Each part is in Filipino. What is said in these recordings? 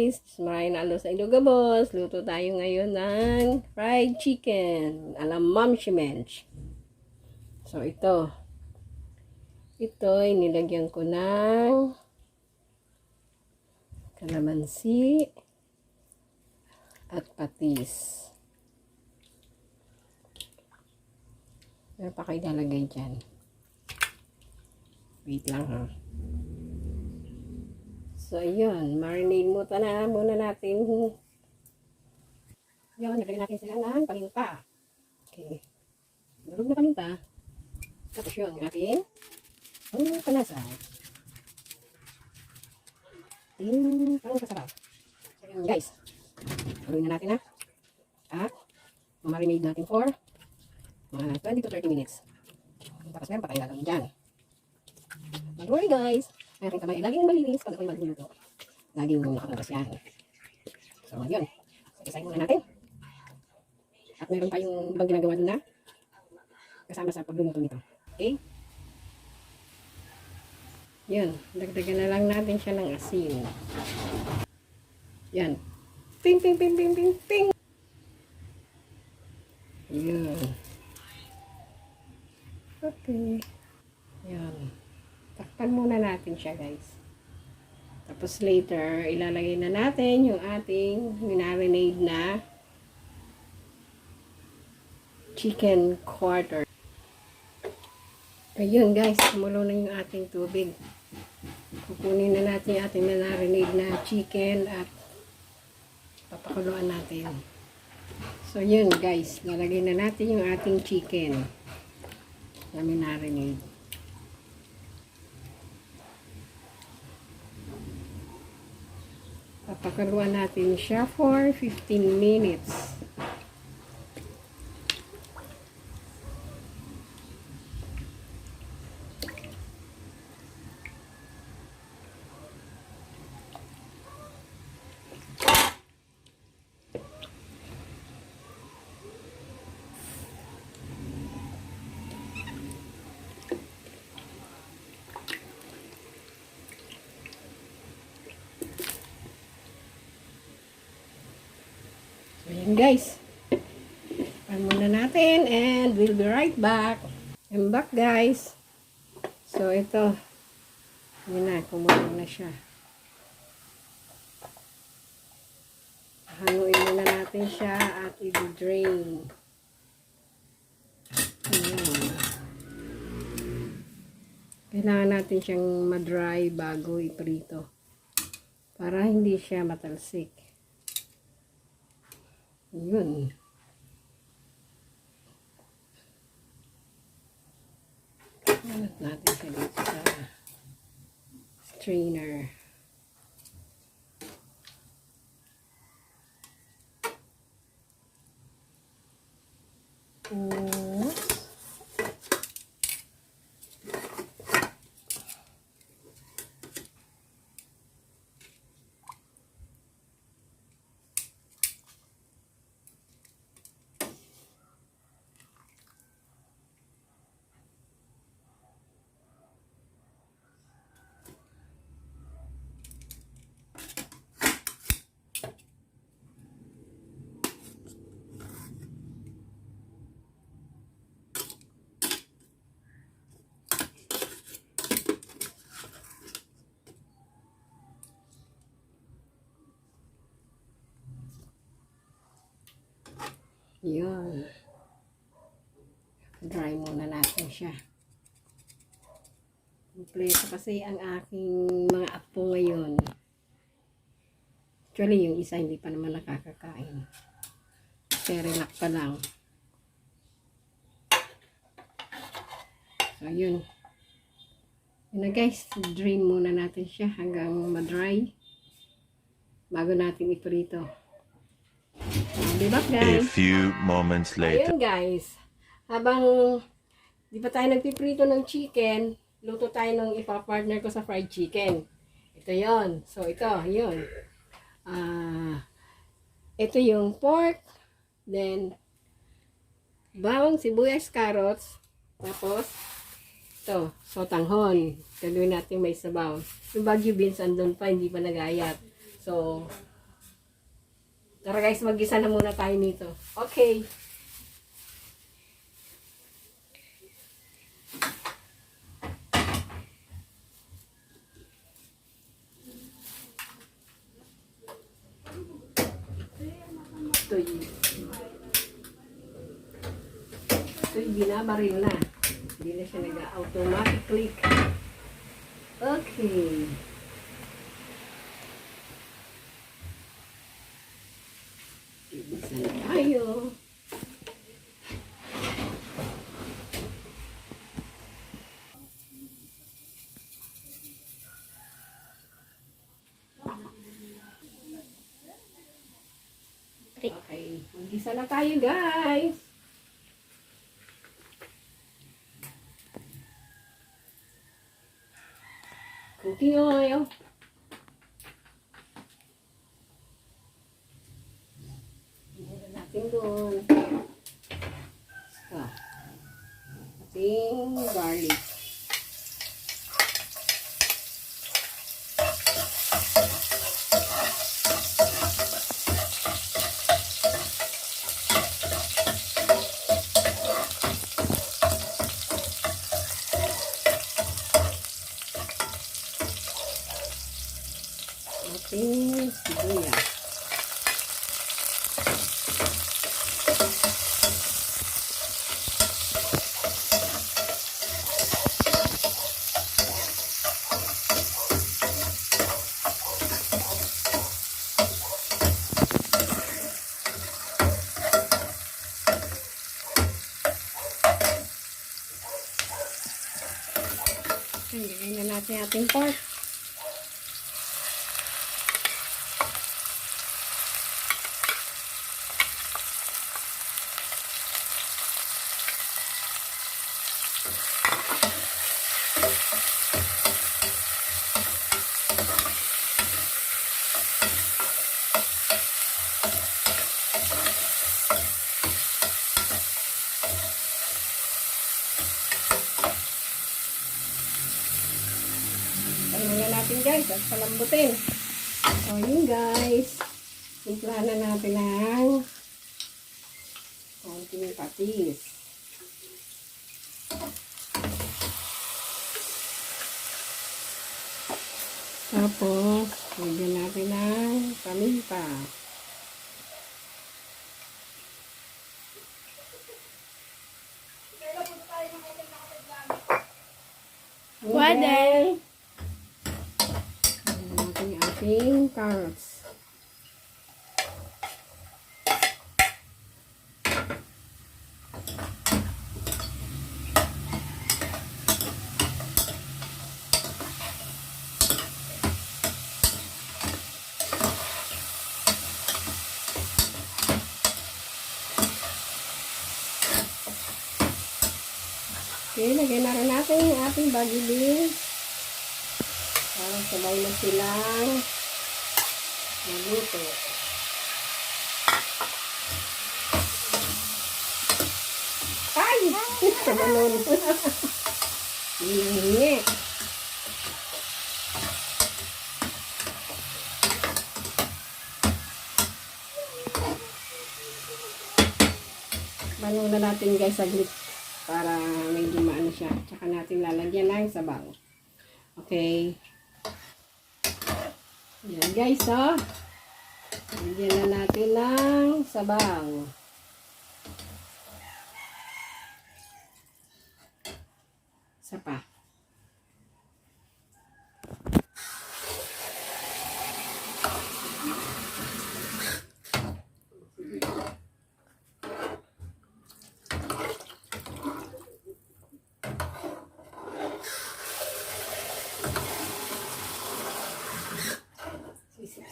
guys! Maraming nalo sa Ilugabos. Luto tayo ngayon ng fried chicken. Alam Momshie Mench. So ito. Ito inilagyan ko ng kalamansi at patis. Meron pa kayo ilalagay dyan. Wait lang ha. So, ayun. Marinate muna natin. Ayun, nagagay natin sila ng paminta. Okay. Durog na paminta. Tapos yun, yung ating panasa. Parang kasarap. So, yun guys. Gawin na natin ha. At, mamarinate natin for mga 20 to 30 minutes. Tapos meron pa tayo gagawin dyan. Don't worry guys. Meron kamay laging malinis pag ako'y magluluto. Laging nakabukas yan. So, yun. So, isahin muna natin. At meron pa yung ibang ginagawa doon na kasama sa pagluluto nito. Okay? Yun. Dagdagan na lang natin siya ng asin. Yan. Ping, ping, ping, ping, ping, ping. Yun. Okay. Yan. Takpan muna natin siya guys. Tapos later, ilalagay na natin yung ating minarinade na chicken quarter. Ayun guys, kumulo na yung ating tubig. Kukunin na natin yung ating minarinade na chicken at papakuluan natin. So yun guys, lalagay na natin yung ating chicken na minarinade. Papakaluan natin siya for 15 minutes. Ayan guys. Pan muna natin and we'll be right back. I'm back guys. So ito. Yun na, kumulo na siya. Haluin muna natin siya at i-drain. Ayan. Kailangan natin siyang ma-dry bago iprito. Para hindi siya matalsik. Yun. Alat natin siya dito sa strainer. Yun. Dry muna natin siya. Kompleto kasi ang aking mga apo ngayon. Actually, yung isa hindi pa naman nakakakain. Cerelac pa lang. So, yun. Yun na guys. Drain muna natin siya hanggang ma-dry. Bago natin iprito. Diba guys? A few moments later. Ayun guys, habang di pa tayo nagpiprito ng chicken, luto tayo ng ipapartner ko sa fried chicken. Ito yon. So ito, yun. Ito yung pork, then bawang, sibuyas, carrots, tapos ito, sotanghon. Gagawin natin may sabaw. Yung Baguio beans andun pa, hindi pa nagayat. So, Tara guys, mag-gisa na muna tayo nito. Okay. Ito'y binabaril na. Hindi na siya nag-automatic click. Okay. Ibigsan na tayo. Okay. Mag-isa na tayo guys. Cooking oil. Mula natin doon. Ating garlic. Ating sibuyas. Ilagay na natin ating pork. Pahinga natin guys at palambutin. So yun guys. Timplahan na natin ng konting patis. Tapos, lagyan natin ng paminta. Pwede. Natin ating carrots. Okay, lagyan na rin natin yung ating baby beans. Sabay na silang maluto. Ay! Kabalon. Hingi. Balon na natin guys saglit para medyo maano siya. Tsaka natin lalagyan ng sabaw. Okay. Yan guys, oh. Lagyan na natin ng sabaw. Isa pa.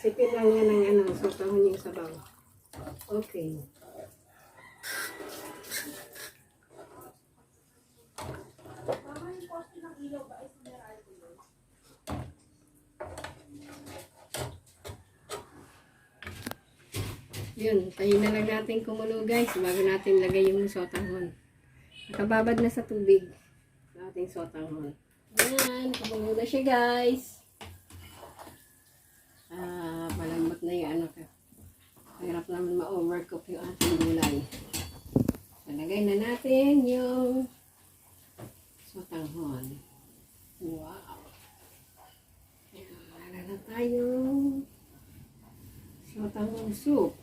Sipin lang yan ng ano, sotanghon yung sabaw. Okay. Yun, tayo na lang natin kumulo guys bago natin lagay yung sotanghon. Nakababad na sa tubig ang ating sotanghon. Yan, kumulo na siya guys. Malambot na yung ano ka. Mahirap naman ma-overcook yung ating gulay. Palagay na natin yung sotanghon. Wow! Wala na tayong sotanghon soup.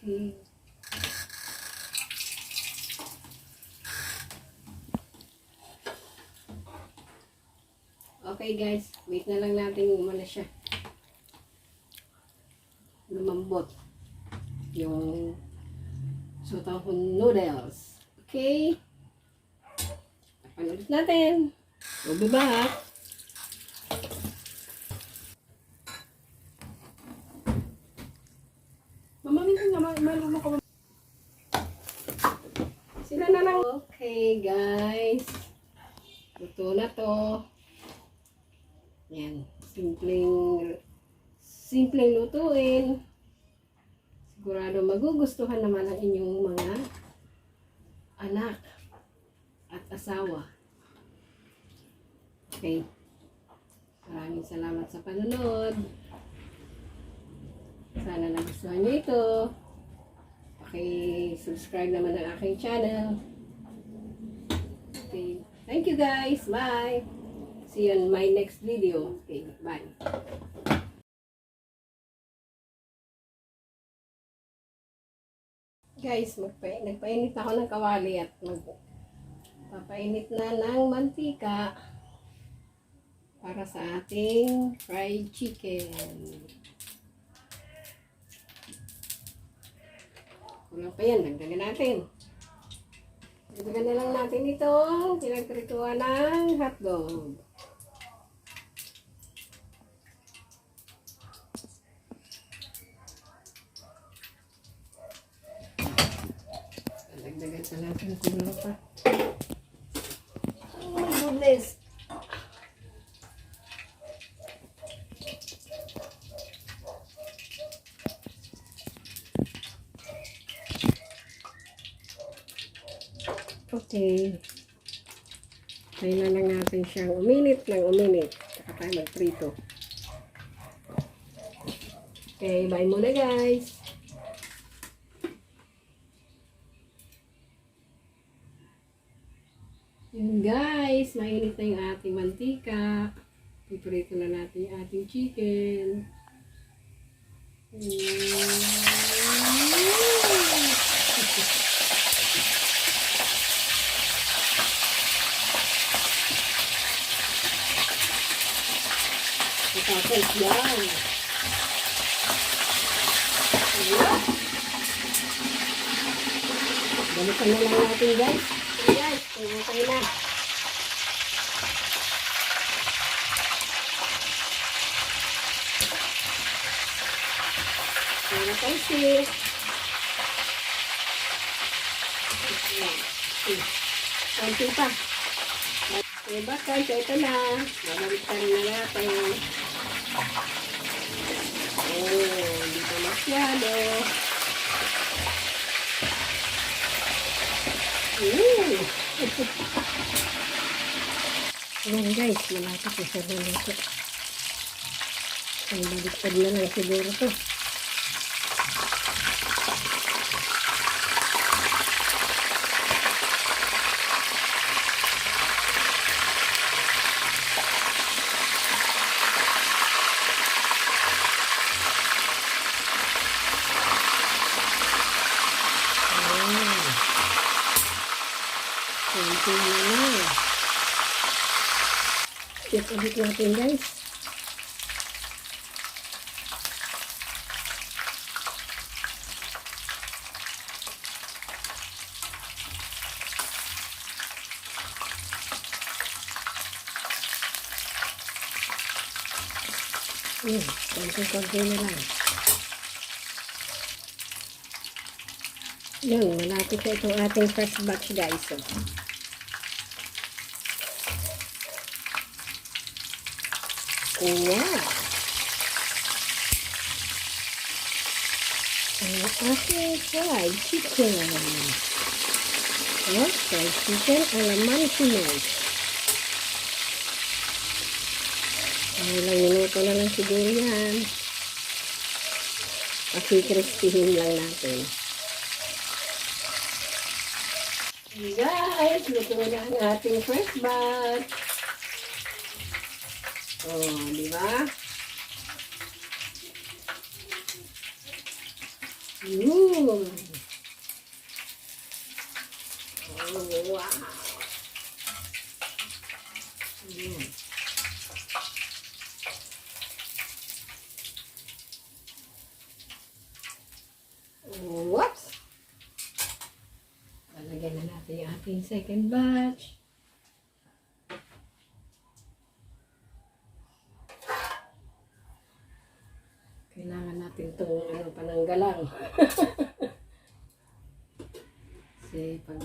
Okay. Okay guys, wait na lang natin umano siya. Lumambot yung sotanghon noodles. Okay? Tapan ulit natin. We'll be back. Mamamintin na, maluma ko. Sila na lang. Okay guys. Luto na to. Yan. Simpleng lutuin. Sigurado magugustuhan naman ang inyong mga anak at asawa. Okay. Maraming salamat sa panonood. Sana nagustuhan nyo ito. Paki-subscribe naman ang aking channel. Okay. Thank you guys. Bye. See you on my next video. Okay. Bye. Guys, nagpainit ako ng kawali at magpapainit na ng mantika para sa ating fried chicken. Kulang pa yan, dagdagan natin. Dagdagan na lang natin itong pinagprituan ng hotdog. Dagdagan pa natin, kulang pa. Oh my goodness! Okay. Kailan lang natin siyang uminit ng uminit. Saka tayo magprito. Okay, bye muna guys. Yun guys, mainit na yung ating mantika. Piprito na natin yung ating chicken. Tapos yan. Balikan na lang natin guys. Guys, kung okay na. Para pansit. Konti pa. Okay ba guys, ito na. Babalikan na natin. Oh, dito masyado. Ayan guys, malapit na siya dito. Ang baliktad na lang siguro to. Konti na lang. Check ulit natin guys. Konti na lang. Yan, malapit na itong ating first batch guys. So. Wow! Ang aking fried chicken. Oh, fried chicken ala Momshie Mench. Ilang minuto na lang siguro yan. Pakikrispihin lang natin. Hey guys, luto na ang ating first batch. Oh, di ba? Oh, wow. Whoops! Lalagyan na natin yung ating second batch. Kailangan natin itong pananggalang. Kasi pag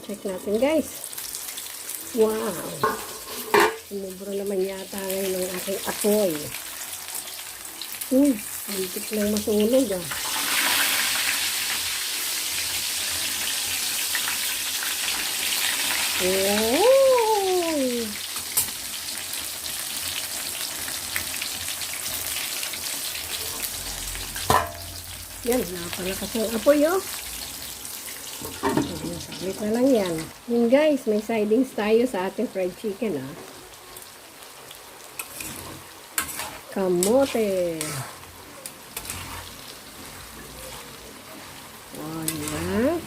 check natin guys. Wow! Sumubra naman yata ngayon ng aking apoy. Muntik lang masunog ah. Wow! Yan, napalakas ang apoy oh. Sabit na lang yan. Yun guys, may sidings tayo sa ating fried chicken ah. Kamote. O, diba?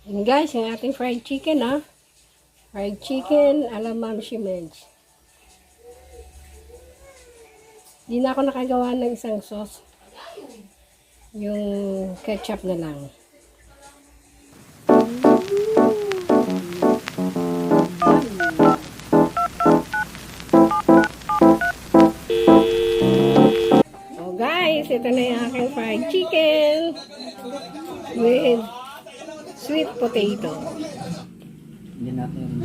Yan guys, yung ating fried chicken ah. Fried chicken ala Momshie Mench. Di na ako nakagawa ng isang sauce. Yung ketchup na lang. So guys, ito na yung aking fried chicken with sweet potato. Hindi natin.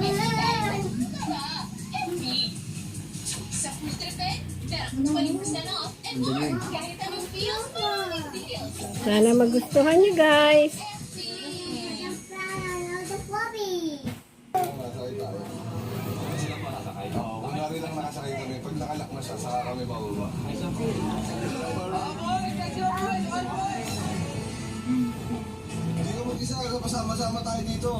Sana magustuhan nyo guys. Kunwari lang nakasakay kami. Pag nakalak na siya, saka kami bababa. Hindi ko mag-isa, kasama-sama tayo dito.